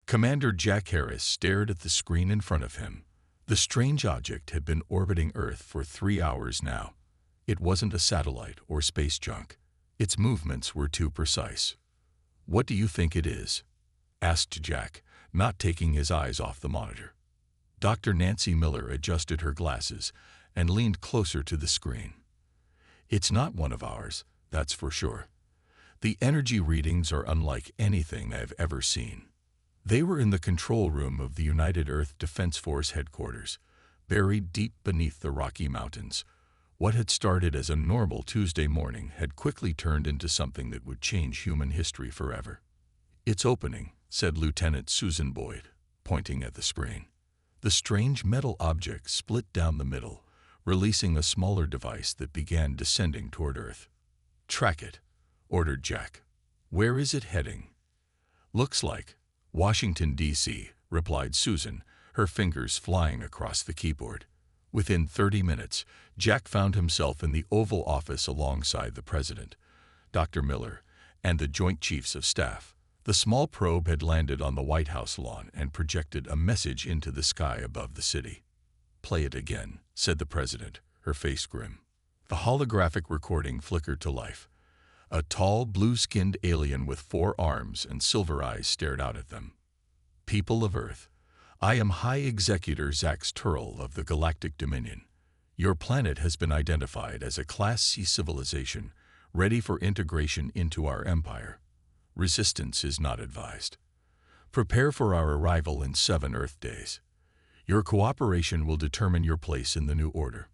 Commander Jack Harris stared at the screen in front of him. The strange object had been orbiting Earth for 3 hours now. It wasn't a satellite or space junk. Its movements were too precise. "What do you think it is?" asked Jack, not taking his eyes off the monitor. Dr. Nancy Miller adjusted her glasses and leaned closer to the screen. "It's not one of ours, that's for sure. The energy readings are unlike anything I've ever seen." They were in the control room of the United Earth Defense Force headquarters, buried deep beneath the Rocky Mountains. What had started as a normal Tuesday morning had quickly turned into something that would change human history forever. "It's opening," said Lieutenant Susan Boyd, pointing at the screen. The strange metal object split down the middle, releasing a smaller device that began descending toward Earth. "Track it," ordered Jack. "Where is it heading?" "Looks like Washington, D.C., replied Susan, her fingers flying across the keyboard. Within 30 minutes, Jack found himself in the Oval Office alongside the President, Dr. Miller, and the Joint Chiefs of Staff. The small probe had landed on the White House lawn and projected a message into the sky above the city. "Play it again," said the President, her face grim. The holographic recording flickered to life. A tall, blue-skinned alien with 4 arms and silver eyes stared out at them. "People of Earth, I am High Executor Zax Turl of the Galactic Dominion. Your planet has been identified as a Class C civilization, ready for integration into our empire. Resistance is not advised. Prepare for our arrival in 7 Earth days. Your cooperation will determine your place in the new order."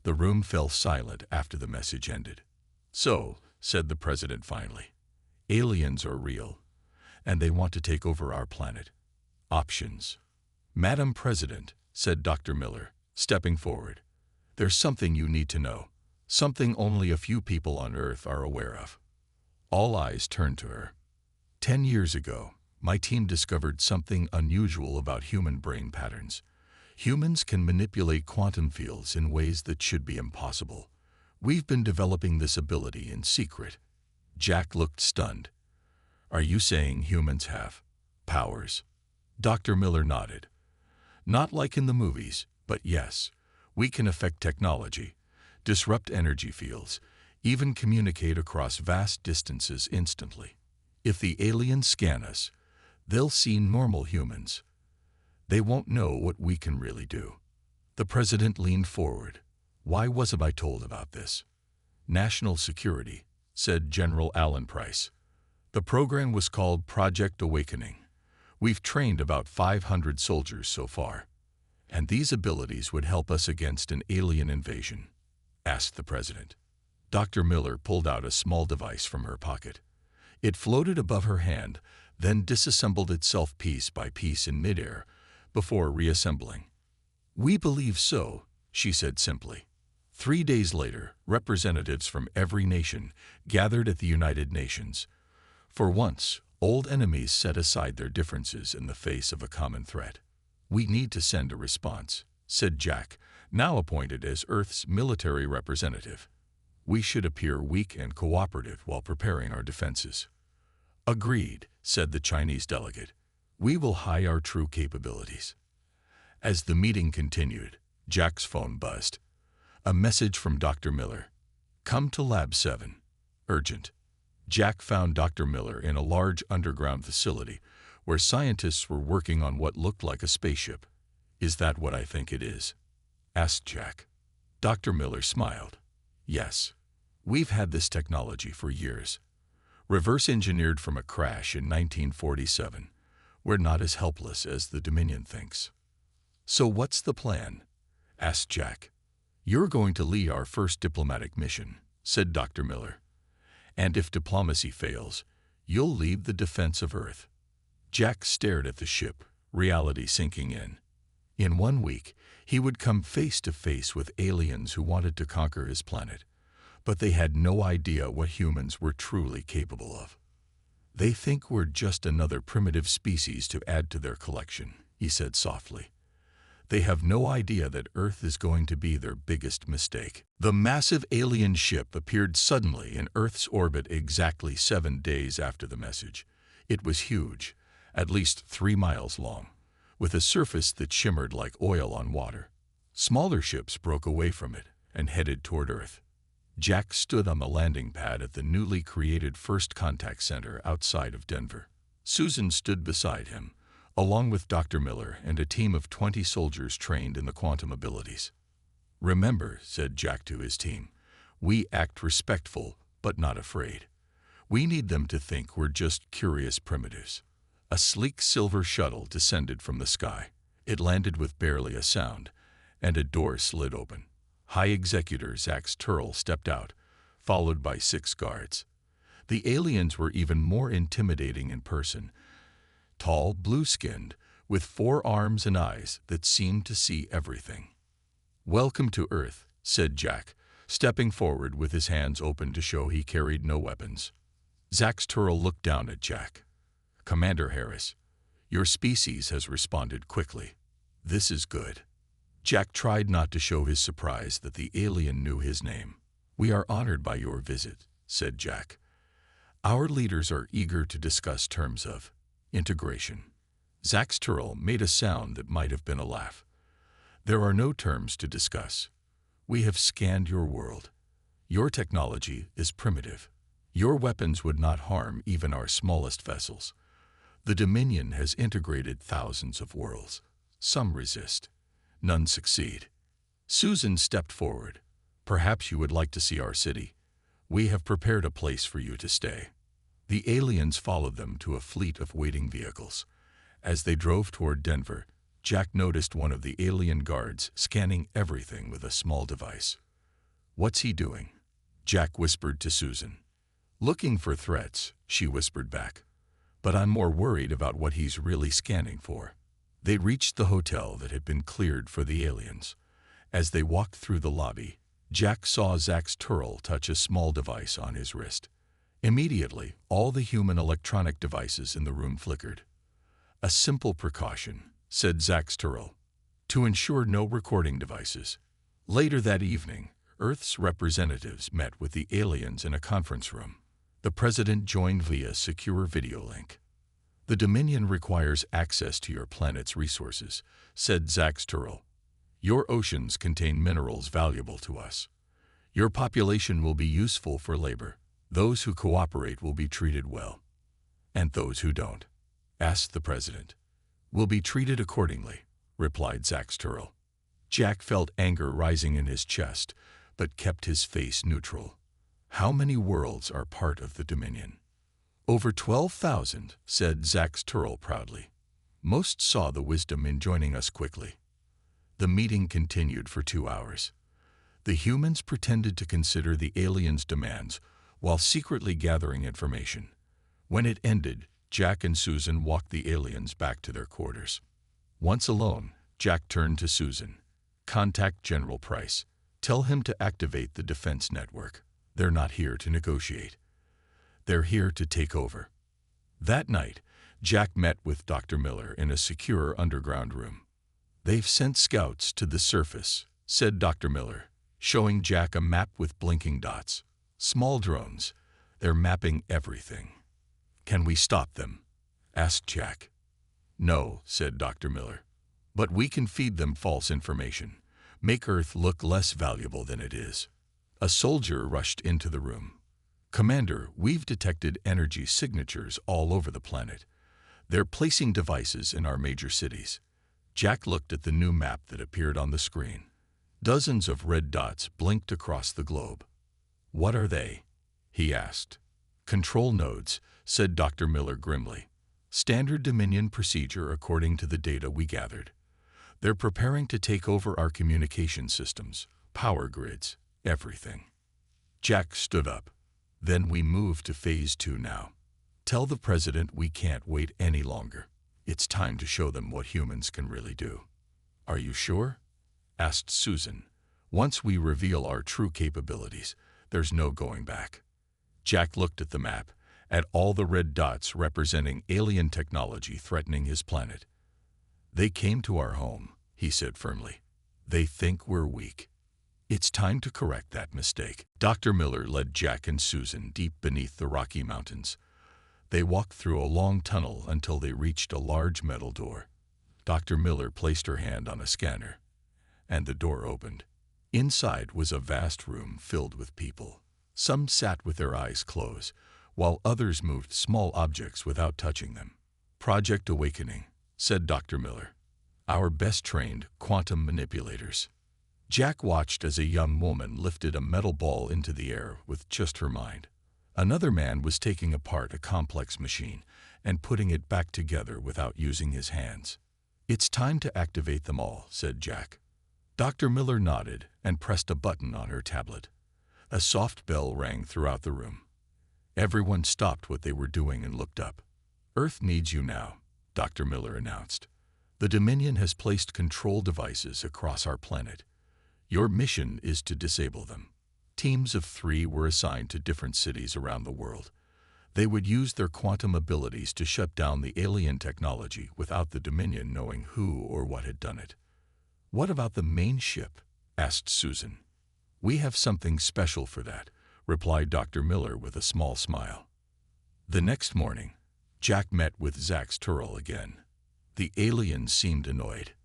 The room fell silent after the message ended. "So," said the President finally, "aliens are real, and they want to take over our planet. Options." "Madam President," said Dr. Miller, stepping forward, "there's something you need to know, something only a few people on Earth are aware of." All eyes turned to her. 10 years ago, my team discovered something unusual about human brain patterns. Humans can manipulate quantum fields in ways that should be impossible. We've been developing this ability in secret." Jack looked stunned. "Are you saying humans have powers?" Dr. Miller nodded. "Not like in the movies, but yes, we can affect technology, disrupt energy fields, even communicate across vast distances instantly. If the aliens scan us, they'll see normal humans. They won't know what we can really do." The President leaned forward. "Why wasn't I told about this?" "National security," said General Alan Price. "The program was called Project Awakening. We've trained about 500 soldiers so far. And these abilities would help us against an alien invasion?" asked the President. Dr. Miller pulled out a small device from her pocket. It floated above her hand, then disassembled itself piece by piece in midair, before reassembling. "We believe so," she said simply. 3 days later, representatives from every nation gathered at the United Nations. For once, old enemies set aside their differences in the face of a common threat. "We need to send a response," said Jack, now appointed as Earth's military representative. "We should appear weak and cooperative while preparing our defenses." "Agreed," said the Chinese delegate. "We will hide our true capabilities." As the meeting continued, Jack's phone buzzed. A message from Dr. Miller. "Come to Lab 7. Urgent." Jack found Dr. Miller in a large underground facility where scientists were working on what looked like a spaceship. "Is that what I think it is?" asked Jack. Dr. Miller smiled. "Yes. We've had this technology for years. Reverse engineered from a crash in 1947. We're not as helpless as the Dominion thinks." "So what's the plan?" asked Jack. "You're going to lead our first diplomatic mission," said Dr. Miller. "And if diplomacy fails, you'll lead the defense of Earth." Jack stared at the ship, reality sinking in. In 1 week, he would come face to face with aliens who wanted to conquer his planet, but they had no idea what humans were truly capable of. "They think we're just another primitive species to add to their collection," he said softly. "They have no idea that Earth is going to be their biggest mistake." The massive alien ship appeared suddenly in Earth's orbit exactly 7 days after the message. It was huge, at least 3 miles long, with a surface that shimmered like oil on water. Smaller ships broke away from it and headed toward Earth. Jack stood on the landing pad at the newly created First Contact Center outside of Denver. Susan stood beside him, along with Dr. Miller and a team of 20 soldiers trained in the quantum abilities. "Remember," said Jack to his team, "we act respectful but not afraid. We need them to think we're just curious primitives." A sleek silver shuttle descended from the sky. It landed with barely a sound, and a door slid open. High Executor Zax Turl stepped out, followed by 6 guards. The aliens were even more intimidating in person. Tall, blue-skinned, with 4 arms and eyes that seemed to see everything. "Welcome to Earth," said Jack, stepping forward with his hands open to show he carried no weapons. Zax Turl looked down at Jack. "Commander Harris, your species has responded quickly. This is good." Jack tried not to show his surprise that the alien knew his name. "We are honored by your visit," said Jack. "Our leaders are eager to discuss terms of integration." Zax Turl made a sound that might have been a laugh. "There are no terms to discuss. We have scanned your world. Your technology is primitive. Your weapons would not harm even our smallest vessels. The Dominion has integrated thousands of worlds. Some resist. None succeed." Susan stepped forward. "Perhaps you would like to see our city. We have prepared a place for you to stay." The aliens followed them to a fleet of waiting vehicles. As they drove toward Denver, Jack noticed one of the alien guards scanning everything with a small device. "What's he doing?" Jack whispered to Susan. "Looking for threats," she whispered back. "But I'm more worried about what he's really scanning for." They reached the hotel that had been cleared for the aliens. As they walked through the lobby, Jack saw Zax Turl touch a small device on his wrist. Immediately, all the human electronic devices in the room flickered. "A simple precaution," said Zax Turl, "to ensure no recording devices." Later that evening, Earth's representatives met with the aliens in a conference room. The president joined via secure video link. "The Dominion requires access to your planet's resources," said Zax Turl. "Your oceans contain minerals valuable to us. Your population will be useful for labor. Those who cooperate will be treated well. And those who don't?" asked the president. "Will be treated accordingly," replied Zax Turl. Jack felt anger rising in his chest, but kept his face neutral. "How many worlds are part of the Dominion?" "Over 12,000, said Zax Turl proudly. "Most saw the wisdom in joining us quickly." The meeting continued for 2 hours. The humans pretended to consider the aliens' demands while secretly gathering information. When it ended, Jack and Susan walked the aliens back to their quarters. Once alone, Jack turned to Susan. "Contact General Price. Tell him to activate the defense network. They're not here to negotiate. They're here to take over." That night, Jack met with Dr. Miller in a secure underground room. "They've sent scouts to the surface," said Dr. Miller, showing Jack a map with blinking dots. "Small drones. They're mapping everything." "Can we stop them?" asked Jack. "No," said Dr. Miller. "But we can feed them false information, make Earth look less valuable than it is." A soldier rushed into the room. "Commander, we've detected energy signatures all over the planet. They're placing devices in our major cities." Jack looked at the new map that appeared on the screen. Dozens of red dots blinked across the globe. "What are they?" he asked. "Control nodes," said Dr. Miller grimly. "Standard Dominion procedure according to the data we gathered. They're preparing to take over our communication systems, power grids, everything." Jack stood up. "Then we move to Phase 2 now. Tell the president we can't wait any longer. It's time to show them what humans can really do." "Are you sure?" asked Susan. "Once we reveal our true capabilities, there's no going back." Jack looked at the map, at all the red dots representing alien technology threatening his planet. "They came to our home," he said firmly. "They think we're weak. It's time to correct that mistake." Dr. Miller led Jack and Susan deep beneath the Rocky Mountains. They walked through a long tunnel until they reached a large metal door. Dr. Miller placed her hand on a scanner, and the door opened. Inside was a vast room filled with people. Some sat with their eyes closed, while others moved small objects without touching them. "Project Awakening," said Dr. Miller. "Our best-trained quantum manipulators." Jack watched as a young woman lifted a metal ball into the air with just her mind. Another man was taking apart a complex machine and putting it back together without using his hands. "It's time to activate them all," said Jack. Dr. Miller nodded and pressed a button on her tablet. A soft bell rang throughout the room. Everyone stopped what they were doing and looked up. "Earth needs you now," Dr. Miller announced. "The Dominion has placed control devices across our planet. Your mission is to disable them." Teams of 3 were assigned to different cities around the world. They would use their quantum abilities to shut down the alien technology without the Dominion knowing who or what had done it. "What about the main ship?" asked Susan. "We have something special for that," replied Dr. Miller with a small smile. The next morning, Jack met with Zax Turrell again. The aliens seemed annoyed.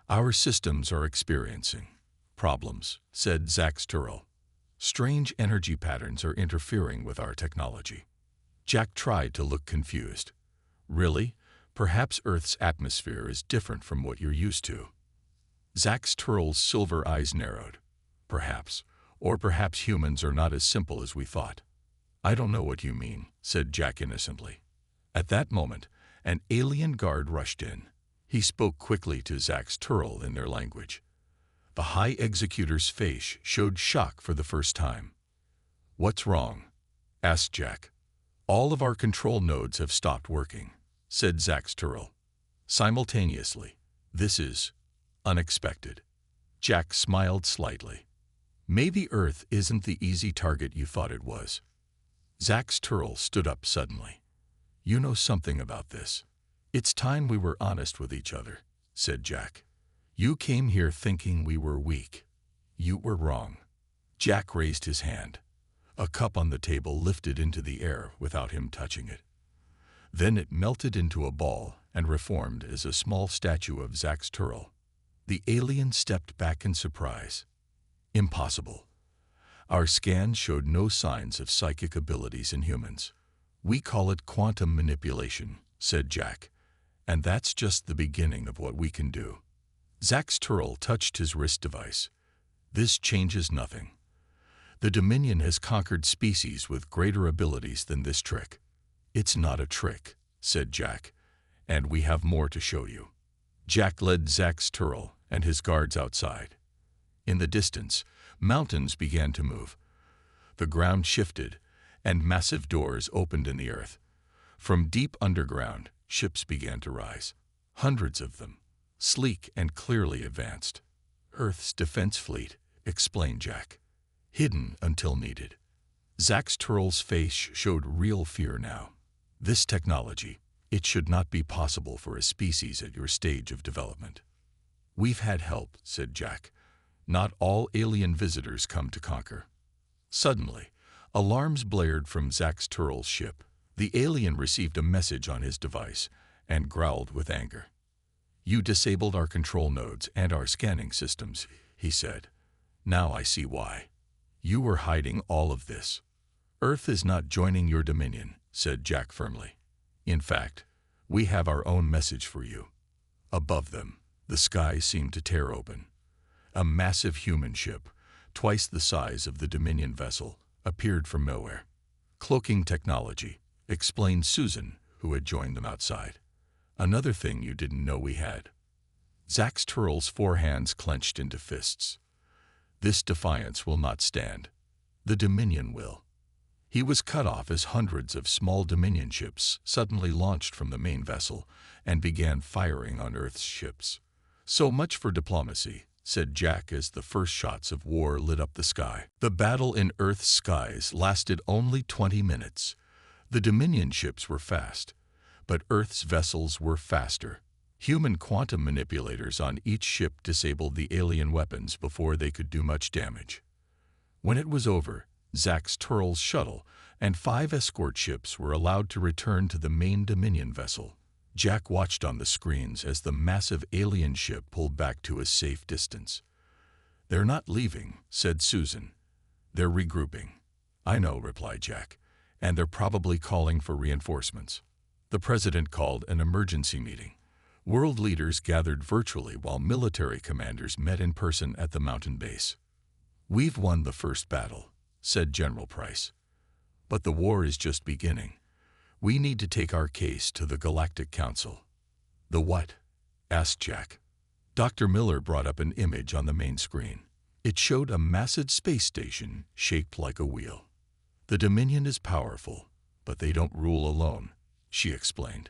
"Our systems are experiencing problems," said Zax Turrell. "Strange energy patterns are interfering with our technology." Jack tried to look confused. "Really? Perhaps Earth's atmosphere is different from what you're used to." Zax Turrell's silver eyes narrowed. "Perhaps. Or perhaps humans are not as simple as we thought." "I don't know what you mean," said Jack innocently. At that moment, an alien guard rushed in. He spoke quickly to Zax Turrell in their language. The High Executor's face showed shock for the first time. "What's wrong?" asked Jack. "All of our control nodes have stopped working," said Zax Turrell. "Simultaneously. This is unexpected." Jack smiled slightly. "Maybe Earth isn't the easy target you thought it was." Zax Turrell stood up suddenly. "You know something about this." "It's time we were honest with each other," said Jack. "You came here thinking we were weak. You were wrong." Jack raised his hand. A cup on the table lifted into the air without him touching it. Then it melted into a ball and reformed as a small statue of Zax Turrell. The alien stepped back in surprise. "Impossible. Our scans showed no signs of psychic abilities in humans. We call it quantum manipulation," said Jack. "And that's just the beginning of what we can do." Zax Turrell touched his wrist device. "This changes nothing. The Dominion has conquered species with greater abilities than this trick." "It's not a trick," said Jack, "and we have more to show you." Jack led Zax Turrell and his guards outside. In the distance, mountains began to move. The ground shifted, and massive doors opened in the earth. From deep underground, ships began to rise. Hundreds of them, sleek and clearly advanced. "Earth's defense fleet," explained Jack. "Hidden until needed." Zax Turrell's face showed real fear now. "This technology, it should not be possible for a species at your stage of development." "We've had help," said Jack. "Not all alien visitors come to conquer." Suddenly, alarms blared from Zax Turrell's ship. The alien received a message on his device and growled with anger. "You disabled our control nodes and our scanning systems," he said. "Now I see why. You were hiding all of this." "Earth is not joining your dominion," said Jack firmly. "In fact, we have our own message for you." Above them, the sky seemed to tear open. A massive human ship, twice the size of the Dominion vessel, appeared from nowhere. "Cloaking technology," explained Susan, who had joined them outside. "Another thing you didn't know we had." Zax Turrell's 4 hands clenched into fists. "This defiance will not stand. The Dominion will." He was cut off as hundreds of small Dominion ships suddenly launched from the main vessel and began firing on Earth's ships. "So much for diplomacy," said Jack as the first shots of war lit up the sky. The battle in Earth's skies lasted only 20 minutes. The Dominion ships were fast, but Earth's vessels were faster. Human quantum manipulators on each ship disabled the alien weapons before they could do much damage. When it was over, Zach's Turl's shuttle, and 5 escort ships were allowed to return to the main Dominion vessel. Jack watched on the screens as the massive alien ship pulled back to a safe distance. "They're not leaving," said Susan. "They're regrouping." "I know," replied Jack, "and they're probably calling for reinforcements." The president called an emergency meeting. World leaders gathered virtually while military commanders met in person at the mountain base. "We've won the first battle," said General Price. "But the war is just beginning. We need to take our case to the Galactic Council." "The what?" asked Jack. Dr. Miller brought up an image on the main screen. It showed a massive space station shaped like a wheel. "The Dominion is powerful, but they don't rule alone," she explained.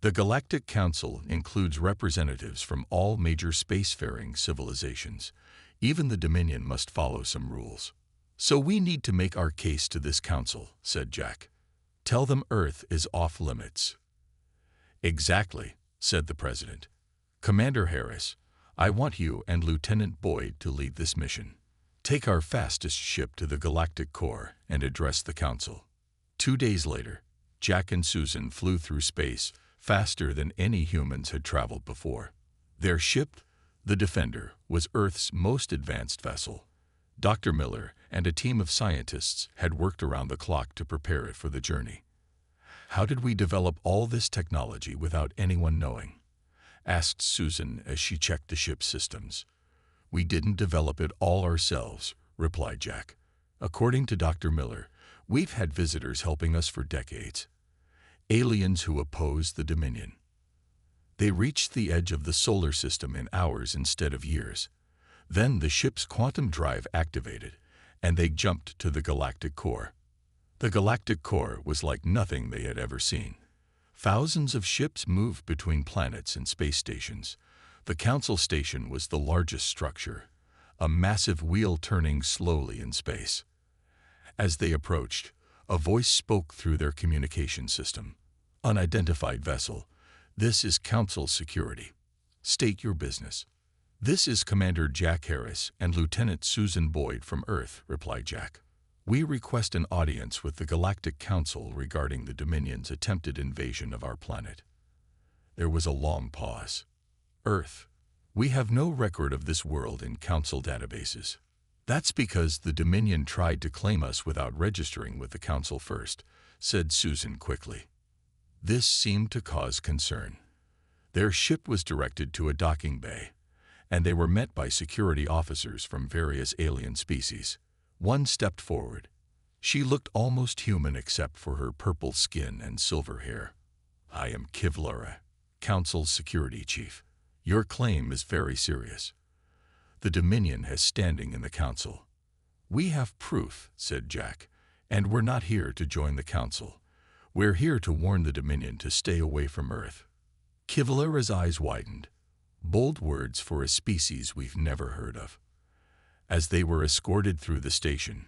"The Galactic Council includes representatives from all major spacefaring civilizations. Even the Dominion must follow some rules. So we need to make our case to this council," said Jack. "Tell them Earth is off limits." "Exactly," said the president. "Commander Harris, I want you and Lieutenant Boyd to lead this mission. Take our fastest ship to the Galactic Core and address the council." 2 days later, Jack and Susan flew through space faster than any humans had traveled before. Their ship, the Defender, was Earth's most advanced vessel. Dr. Miller and a team of scientists had worked around the clock to prepare it for the journey. "How did we develop all this technology without anyone knowing?" asked Susan as she checked the ship's systems. "We didn't develop it all ourselves," replied Jack. "According to Dr. Miller, we've had visitors helping us for decades. Aliens who oppose the Dominion. They reached the edge of the solar system in hours instead of years. Then the ship's quantum drive activated, and they jumped to the Galactic Core. The Galactic Core was like nothing they had ever seen. Thousands of ships moved between planets and space stations. The Council Station was the largest structure, a massive wheel turning slowly in space. As they approached, a voice spoke through their communication system. "Unidentified vessel. This is Council security. State your business." "This is Commander Jack Harris and Lieutenant Susan Boyd from Earth," replied Jack. "We request an audience with the Galactic Council regarding the Dominion's attempted invasion of our planet." There was a long pause. "Earth. We have no record of this world in Council databases." "That's because the Dominion tried to claim us without registering with the Council first," said Susan quickly. This seemed to cause concern. Their ship was directed to a docking bay, and they were met by security officers from various alien species. One stepped forward. She looked almost human except for her purple skin and silver hair. "I am Kivlara, Council's security chief. Your claim is very serious. The Dominion has standing in the Council." "We have proof," said Jack, "and we're not here to join the Council. We're here to warn the Dominion to stay away from Earth." Kivlara's eyes widened. Bold words for a species we've never heard of. As they were escorted through the station,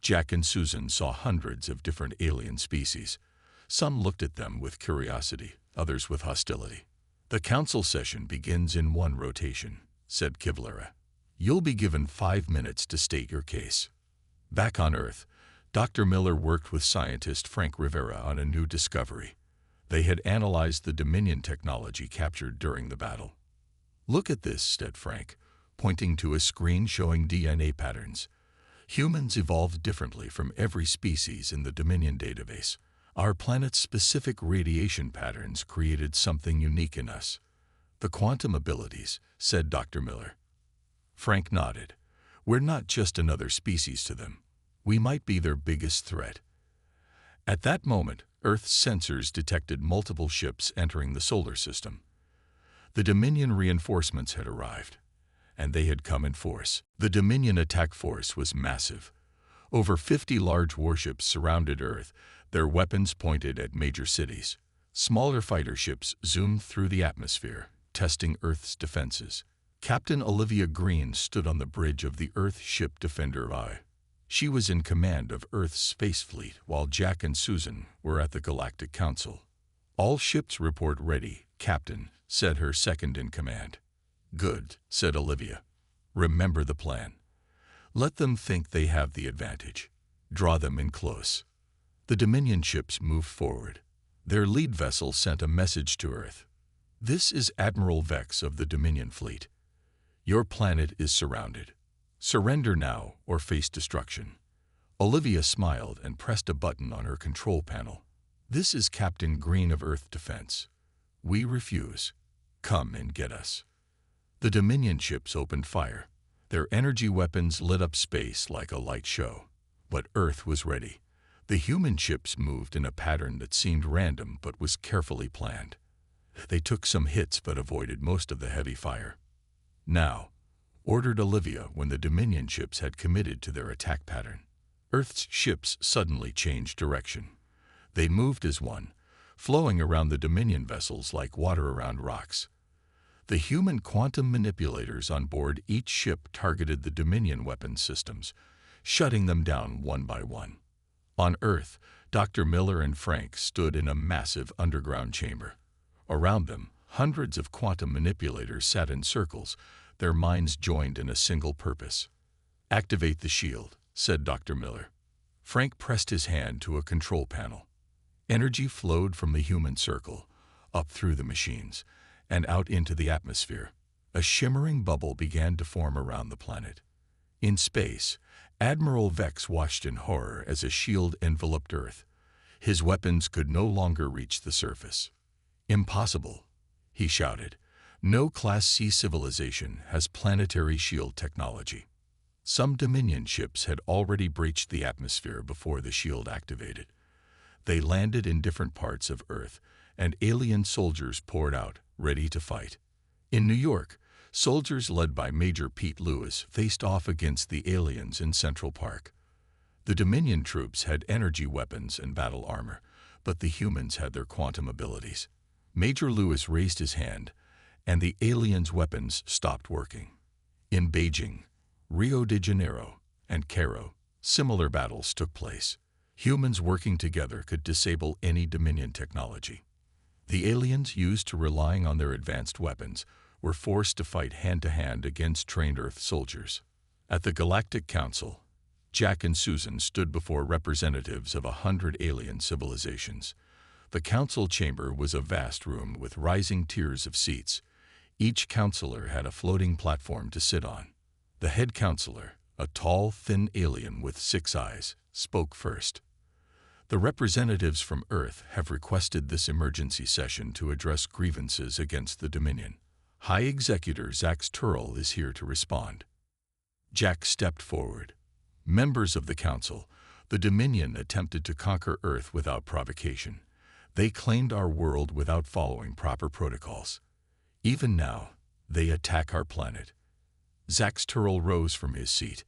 Jack and Susan saw hundreds of different alien species. Some looked at them with curiosity, others with hostility. "The council session begins in one rotation," said Kivlara. "You'll be given 5 minutes to state your case." Back on Earth, Dr. Miller worked with scientist Frank Rivera on a new discovery. They had analyzed the Dominion technology captured during the battle. "Look at this," said Frank, pointing to a screen showing DNA patterns. "Humans evolved differently from every species in the Dominion database. Our planet's specific radiation patterns created something unique in us." "The quantum abilities," said Dr. Miller. Frank nodded. "We're not just another species to them. We might be their biggest threat." At that moment, Earth's sensors detected multiple ships entering the solar system. The Dominion reinforcements had arrived, and they had come in force. The Dominion attack force was massive. Over 50 large warships surrounded Earth, their weapons pointed at major cities. Smaller fighter ships zoomed through the atmosphere, testing Earth's defenses. Captain Olivia Green stood on the bridge of the Earth ship Defender I. She was in command of Earth's space fleet, while Jack and Susan were at the Galactic Council. "All ships report ready, Captain," said her second-in-command. "Good," said Olivia. "Remember the plan. Let them think they have the advantage. Draw them in close. The Dominion ships moved forward. Their lead vessel sent a message to Earth. This is Admiral Vex of the Dominion fleet. Your planet is surrounded. Surrender now or face destruction. Olivia smiled and pressed a button on her control panel. This is Captain Green of Earth Defense. We refuse. Come and get us. The Dominion ships opened fire. Their energy weapons lit up space like a light show. But Earth was ready. The human ships moved in a pattern that seemed random but was carefully planned. They took some hits but avoided most of the heavy fire. Now, ordered Olivia when the Dominion ships had committed to their attack pattern. Earth's ships suddenly changed direction. They moved as one, flowing around the Dominion vessels like water around rocks. The human quantum manipulators on board each ship targeted the Dominion weapons systems, shutting them down one by one. On Earth, Dr. Miller and Frank stood in a massive underground chamber. Around them, hundreds of quantum manipulators sat in circles, their minds joined in a single purpose. Activate the shield, said Dr. Miller. Frank pressed his hand to a control panel. Energy flowed from the human circle, up through the machines, and out into the atmosphere. A shimmering bubble began to form around the planet. In space, Admiral Vex watched in horror as a shield enveloped Earth. His weapons could no longer reach the surface. Impossible, he shouted. No Class C civilization has planetary shield technology. Some Dominion ships had already breached the atmosphere before the shield activated. They landed in different parts of Earth, and alien soldiers poured out, ready to fight. In New York, soldiers led by Major Pete Lewis faced off against the aliens in Central Park. The Dominion troops had energy weapons and battle armor, but the humans had their quantum abilities. Major Lewis raised his hand, and the aliens' weapons stopped working. In Beijing, Rio de Janeiro, and Cairo, similar battles took place. Humans working together could disable any Dominion technology. The aliens, used to relying on their advanced weapons, were forced to fight hand-to-hand against trained Earth soldiers. At the Galactic Council, Jack and Susan stood before representatives of 100 alien civilizations. The council chamber was a vast room with rising tiers of seats. Each counselor had a floating platform to sit on. The head counselor, a tall, thin alien with 6 eyes, spoke first. The representatives from Earth have requested this emergency session to address grievances against the Dominion. High Executor Zax Turl is here to respond. Jack stepped forward. Members of the Council, the Dominion attempted to conquer Earth without provocation. They claimed our world without following proper protocols. Even now, they attack our planet. Zax Turl rose from his seat.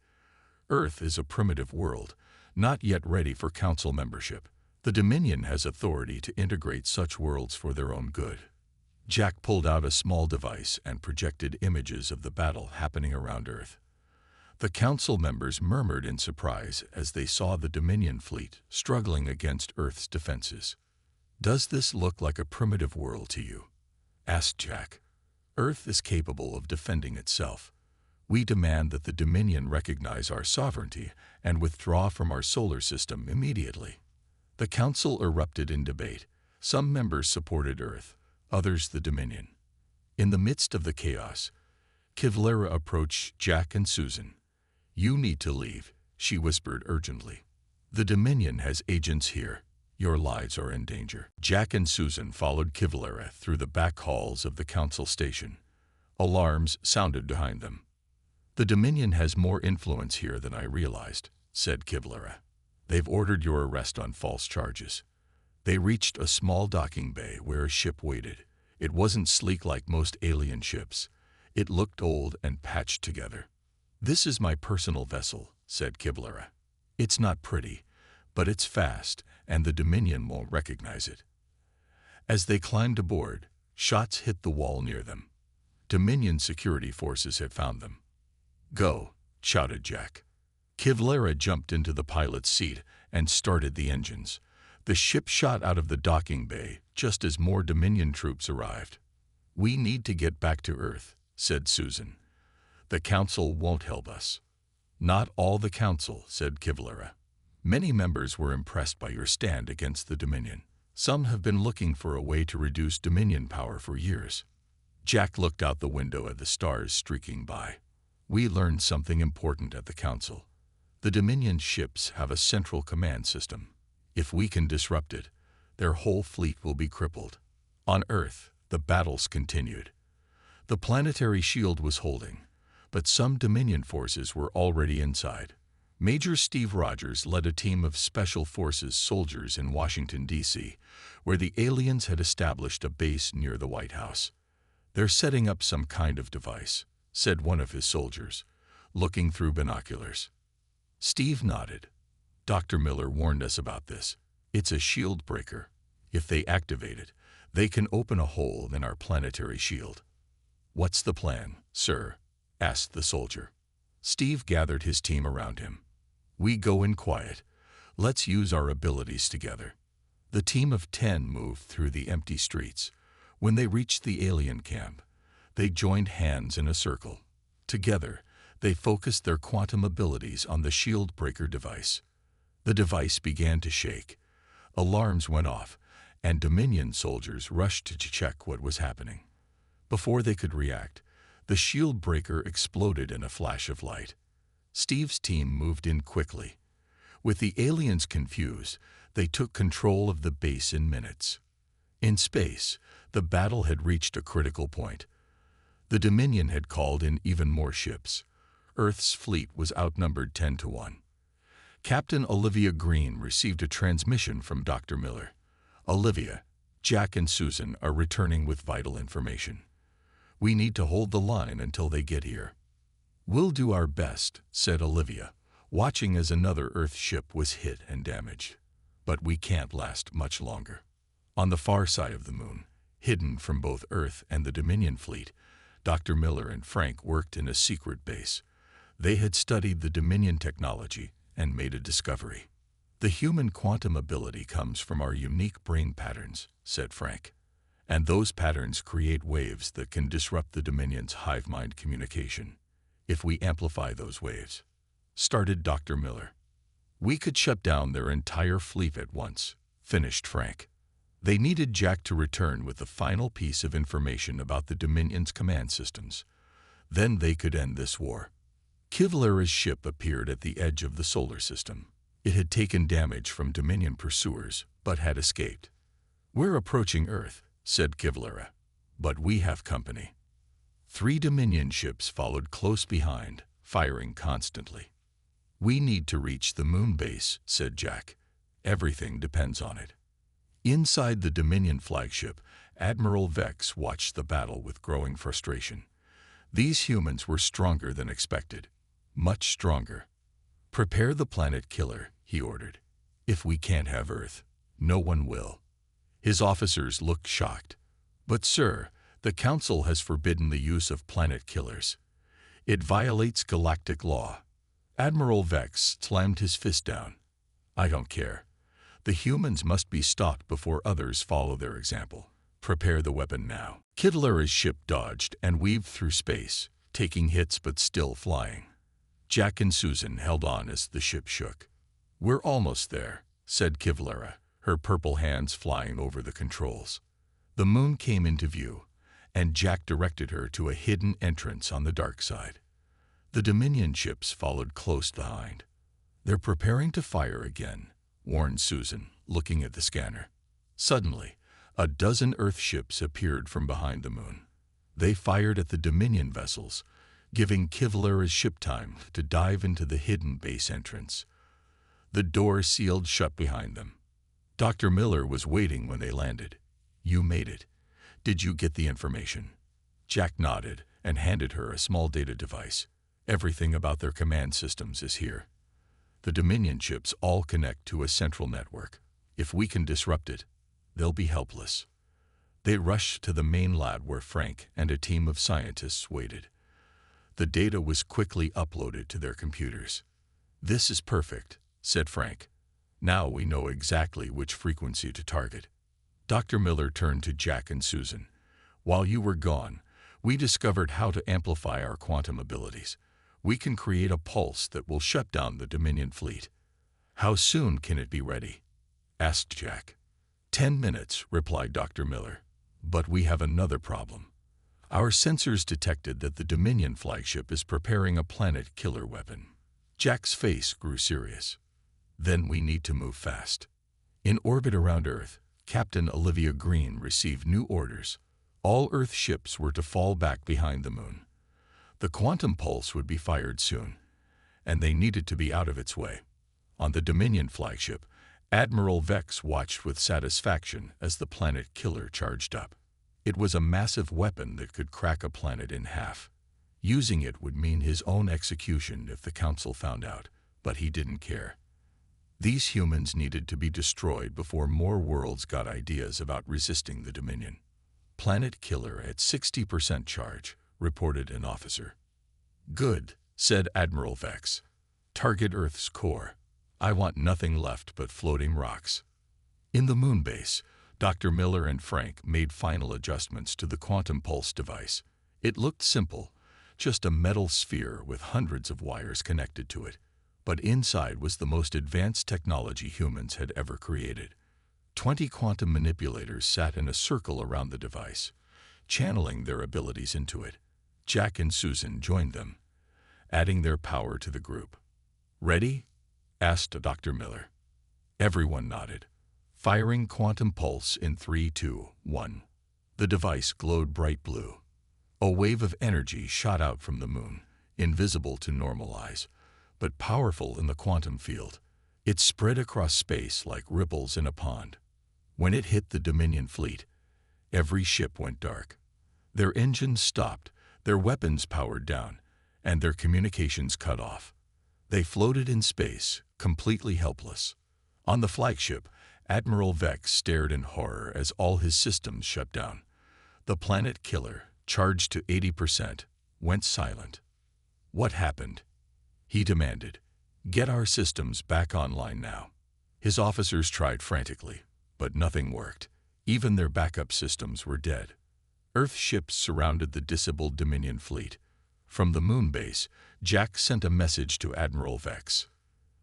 Earth is a primitive world, not yet ready for Council membership. The Dominion has authority to integrate such worlds for their own good. Jack pulled out a small device and projected images of the battle happening around Earth. The Council members murmured in surprise as they saw the Dominion fleet struggling against Earth's defenses. "Does this look like a primitive world to you?" asked Jack. "Earth is capable of defending itself. We demand that the Dominion recognize our sovereignty and withdraw from our solar system immediately." The Council erupted in debate. Some members supported Earth, others the Dominion. In the midst of the chaos, Kivlera approached Jack and Susan. "You need to leave," she whispered urgently. "The Dominion has agents here. Your lives are in danger." Jack and Susan followed Kivlera through the back halls of the Council station. Alarms sounded behind them. "The Dominion has more influence here than I realized," said Kivlera. "They've ordered your arrest on false charges." They reached a small docking bay where a ship waited. It wasn't sleek like most alien ships. It looked old and patched together. "This is my personal vessel," said Kivlera. "It's not pretty, but it's fast, and the Dominion won't recognize it." As they climbed aboard, shots hit the wall near them. Dominion security forces had found them. "Go," shouted Jack. Kivlera jumped into the pilot's seat and started the engines. The ship shot out of the docking bay just as more Dominion troops arrived. "We need to get back to Earth," said Susan. "The Council won't help us." "Not all the Council," said Kivlera. Many members were impressed by your stand against the Dominion. Some have been looking for a way to reduce Dominion power for years. Jack looked out the window at the stars streaking by. We learned something important at the Council. The Dominion ships have a central command system. If we can disrupt it, their whole fleet will be crippled. On Earth, the battles continued. The planetary shield was holding, but some Dominion forces were already inside. Major Steve Rogers led a team of Special Forces soldiers in Washington, D.C., where the aliens had established a base near the White House. "They're setting up some kind of device," said one of his soldiers, looking through binoculars. Steve nodded. "Dr. Miller warned us about this. It's a shield breaker. If they activate it, they can open a hole in our planetary shield." "What's the plan, sir?" asked the soldier. Steve gathered his team around him. "We go in quiet. Let's use our abilities together." The team of 10 moved through the empty streets. When they reached the alien camp, they joined hands in a circle. Together, they focused their quantum abilities on the shield breaker device. The device began to shake. Alarms went off, and Dominion soldiers rushed to check what was happening. Before they could react, the shield breaker exploded in a flash of light. Steve's team moved in quickly. With the aliens confused, they took control of the base in minutes. In space, the battle had reached a critical point. The Dominion had called in even more ships. Earth's fleet was outnumbered 10-1. Captain Olivia Green received a transmission from Dr. Miller. "Olivia, Jack and Susan are returning with vital information. We need to hold the line until they get here." "We'll do our best," said Olivia, watching as another Earth ship was hit and damaged. "But we can't last much longer." On the far side of the moon, hidden from both Earth and the Dominion fleet, Dr. Miller and Frank worked in a secret base. They had studied the Dominion technology and made a discovery. "The human quantum ability comes from our unique brain patterns," said Frank. "And those patterns create waves that can disrupt the Dominion's hive mind communication. If we amplify those waves," started Dr. Miller. "We could shut down their entire fleet at once," finished Frank. They needed Jack to return with the final piece of information about the Dominion's command systems. Then they could end this war. Kivlera's ship appeared at the edge of the solar system. It had taken damage from Dominion pursuers, but had escaped. "We're approaching Earth," said Kivlera, "but we have company." 3 Dominion ships followed close behind, firing constantly. "We need to reach the moon base," said Jack. "Everything depends on it." Inside the Dominion flagship, Admiral Vex watched the battle with growing frustration. These humans were stronger than expected. Much stronger. "Prepare the planet killer," he ordered. "If we can't have Earth, no one will." His officers looked shocked. "But sir, the Council has forbidden the use of planet killers. It violates galactic law." Admiral Vex slammed his fist down. "I don't care. The humans must be stopped before others follow their example. Prepare the weapon now." Kivlera's ship dodged and weaved through space, taking hits but still flying. Jack and Susan held on as the ship shook. "We're almost there," said Kivlera, her purple hands flying over the controls. The moon came into view, and Jack directed her to a hidden entrance on the dark side. The Dominion ships followed close behind. "They're preparing to fire again," warned Susan, looking at the scanner. Suddenly, a dozen Earth ships appeared from behind the moon. They fired at the Dominion vessels, giving Kivlera's ship time to dive into the hidden base entrance. The door sealed shut behind them. Dr. Miller was waiting when they landed. "You made it. Did you get the information?" Jack nodded and handed her a small data device. "Everything about their command systems is here. The Dominion ships all connect to a central network. If we can disrupt it, they'll be helpless." They rushed to the main lab where Frank and a team of scientists waited. The data was quickly uploaded to their computers. "This is perfect," said Frank. "Now we know exactly which frequency to target." Dr. Miller turned to Jack and Susan. "While you were gone, we discovered how to amplify our quantum abilities. We can create a pulse that will shut down the Dominion fleet." "How soon can it be ready?" asked Jack. 10 minutes, replied Dr. Miller. But we have another problem. Our sensors detected that the Dominion flagship is preparing a planet killer weapon. Jack's face grew serious. Then we need to move fast. In orbit around Earth, Captain Olivia Green received new orders. All Earth ships were to fall back behind the moon. The quantum pulse would be fired soon, and they needed to be out of its way. On the Dominion flagship, Admiral Vex watched with satisfaction as the planet killer charged up. It was a massive weapon that could crack a planet in half. Using it would mean his own execution if the Council found out, but he didn't care. These humans needed to be destroyed before more worlds got ideas about resisting the Dominion. "Planet killer at 60% charge," reported an officer. "Good," said Admiral Vex. "Target Earth's core. I want nothing left but floating rocks." In the moon base, Dr. Miller and Frank made final adjustments to the quantum pulse device. It looked simple, just a metal sphere with hundreds of wires connected to it. But inside was the most advanced technology humans had ever created. 20 quantum manipulators sat in a circle around the device, channeling their abilities into it. Jack and Susan joined them, adding their power to the group. "Ready?" asked Dr. Miller. Everyone nodded. Firing quantum pulse in 3, 2, 1. The device glowed bright blue. A wave of energy shot out from the moon, invisible to normal eyes, but powerful in the quantum field. It spread across space like ripples in a pond. When it hit the Dominion fleet, every ship went dark. Their engines stopped, their weapons powered down, and their communications cut off. They floated in space, completely helpless. On the flagship, Admiral Vex stared in horror as all his systems shut down. The planet killer, charged to 80%, went silent. "What happened?" he demanded. "Get our systems back online now." His officers tried frantically, but nothing worked. Even their backup systems were dead. Earth ships surrounded the disabled Dominion fleet. From the moon base, Jack sent a message to Admiral Vex.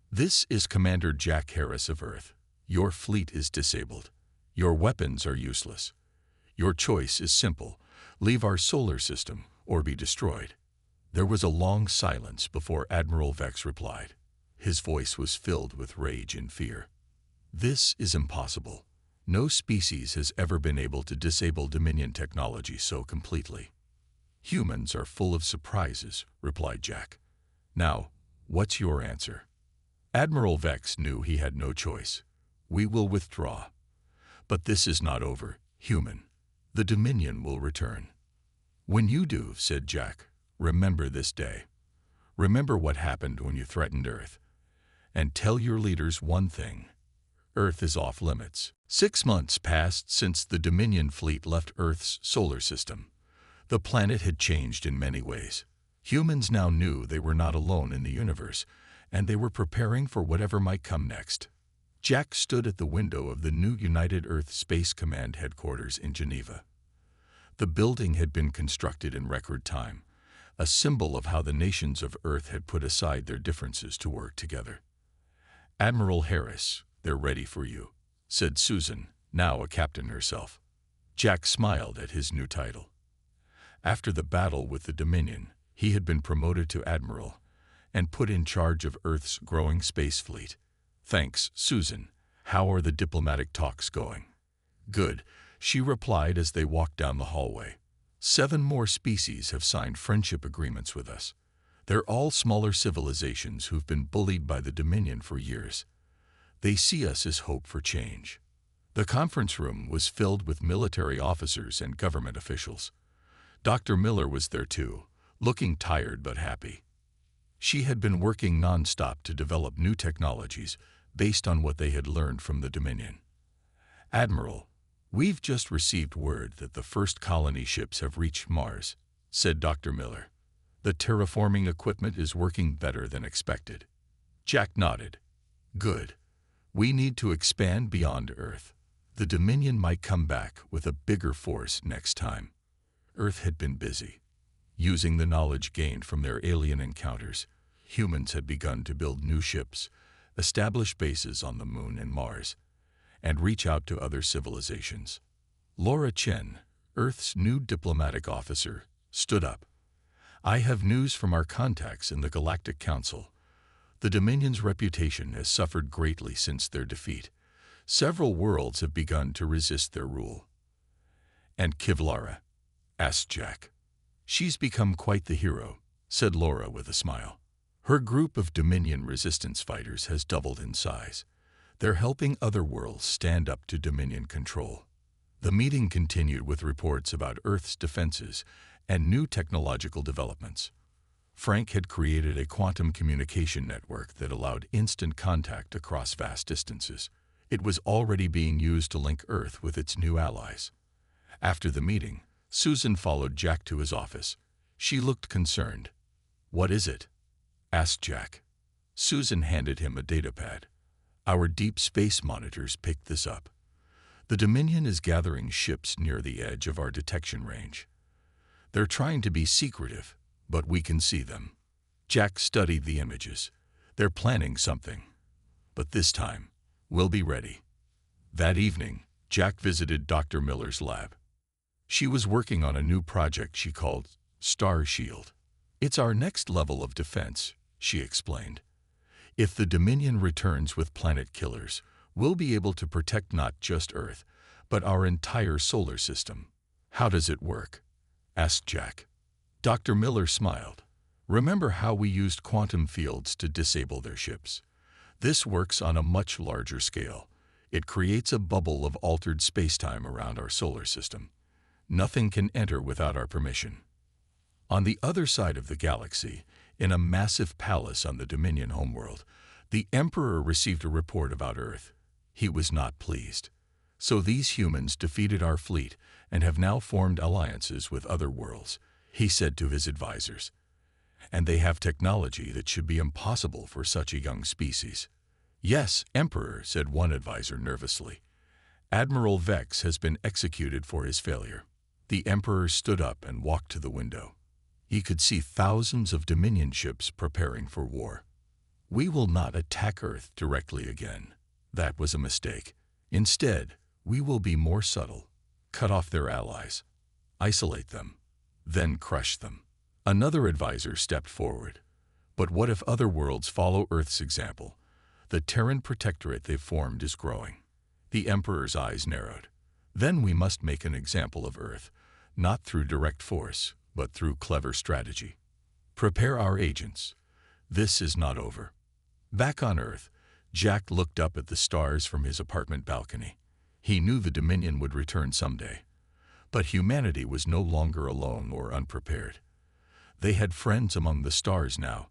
"This is Commander Jack Harris of Earth. Your fleet is disabled. Your weapons are useless. Your choice is simple: leave our solar system or be destroyed." There was a long silence before Admiral Vex replied. His voice was filled with rage and fear. "This is impossible. No species has ever been able to disable Dominion technology so completely." "Humans are full of surprises," replied Jack. "Now, what's your answer?" Admiral Vex knew he had no choice. "We will withdraw. But this is not over, human. The Dominion will return." "When you do," said Jack, "remember this day. Remember what happened when you threatened Earth. And tell your leaders one thing: Earth is off limits." 6 months passed since the Dominion fleet left Earth's solar system. The planet had changed in many ways. Humans now knew they were not alone in the universe, and they were preparing for whatever might come next. Jack stood at the window of the new United Earth Space Command headquarters in Geneva. The building had been constructed in record time, a symbol of how the nations of Earth had put aside their differences to work together. "Admiral Harris, they're ready for you," said Susan, now a captain herself. Jack smiled at his new title. After the battle with the Dominion, he had been promoted to admiral and put in charge of Earth's growing space fleet. "Thanks, Susan. How are the diplomatic talks going?" "Good," she replied as they walked down the hallway. 7 more species have signed friendship agreements with us. They're all smaller civilizations who've been bullied by the Dominion for years. They see us as hope for change. The conference room was filled with military officers and government officials. Dr. Miller was there too, looking tired but happy. She had been working non-stop to develop new technologies based on what they had learned from the Dominion. "Admiral, we've just received word that the first colony ships have reached Mars," said Dr. Miller. "The terraforming equipment is working better than expected." Jack nodded. "Good. We need to expand beyond Earth. The Dominion might come back with a bigger force next time." Earth had been busy. Using the knowledge gained from their alien encounters, humans had begun to build new ships, establish bases on the Moon and Mars, and reach out to other civilizations. Laura Chen, Earth's new diplomatic officer, stood up. I have news from our contacts in the Galactic Council. The Dominion's reputation has suffered greatly since their defeat. Several worlds have begun to resist their rule. And Kevlara? Asked Jack. She's become quite the hero, said Laura with a smile. Her group of Dominion resistance fighters has doubled in size. They're helping other worlds stand up to Dominion control. The meeting continued with reports about Earth's defenses and new technological developments. Frank had created a quantum communication network that allowed instant contact across vast distances. It was already being used to link Earth with its new allies. After the meeting, Susan followed Jack to his office. She looked concerned. What is it? Asked Jack. Susan handed him a datapad. Our deep space monitors picked this up. The Dominion is gathering ships near the edge of our detection range. They're trying to be secretive, but we can see them. Jack studied the images. They're planning something. But this time, we'll be ready. That evening, Jack visited Dr. Miller's lab. She was working on a new project she called Star Shield. It's our next level of defense, she explained. If the Dominion returns with planet killers, we'll be able to protect not just Earth, but our entire solar system. How does it work? Asked Jack. Dr. Miller smiled. Remember how we used quantum fields to disable their ships? This works on a much larger scale. It creates a bubble of altered spacetime around our solar system. Nothing can enter without our permission. On the other side of the galaxy, in a massive palace on the Dominion homeworld, the Emperor received a report about Earth. He was not pleased. So these humans defeated our fleet and have now formed alliances with other worlds, he said to his advisors. And they have technology that should be impossible for such a young species. Yes, Emperor, said one advisor nervously. Admiral Vex has been executed for his failure. The Emperor stood up and walked to the window. He could see thousands of Dominion ships preparing for war. We will not attack Earth directly again. That was a mistake. Instead, we will be more subtle, cut off their allies, isolate them, then crush them. Another advisor stepped forward. But what if other worlds follow Earth's example? The Terran protectorate they've formed is growing. The Emperor's eyes narrowed. Then we must make an example of Earth, not through direct force, but through clever strategy. Prepare our agents. This is not over. Back on Earth, Jack looked up at the stars from his apartment balcony. He knew the Dominion would return someday. But humanity was no longer alone or unprepared. They had friends among the stars now,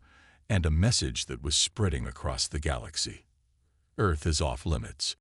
and a message that was spreading across the galaxy. Earth is off limits.